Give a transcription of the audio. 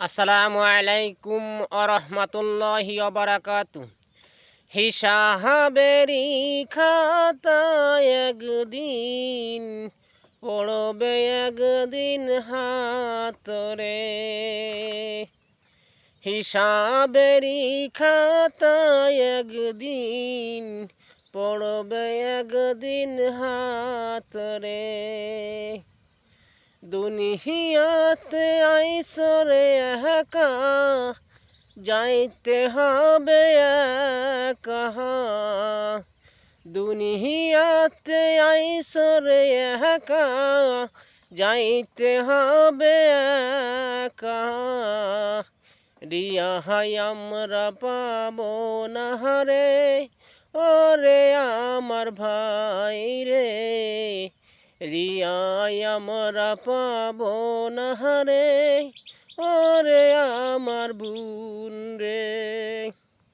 আসসালামু আলাইকুম আরহামাতুল্লাহি ওয়াবারাকাতু। হিসাবেরি খাতায় একদিন পড়বে একদিন হাতরে। হিসাবেরি খাতায় একদিন পড়বে একদিন হাতরে। দুনিয়াতে আইসরে একা যাইতে হবে একা। দুনিয়াতে আইসরে একা যাইতে হবে একা। রিয়াহাই আমরা পাবো না রে, ওরে আমার ভাই রে। রিয়াই আমরা পাবো না রে, ওরে আমার বোন রে।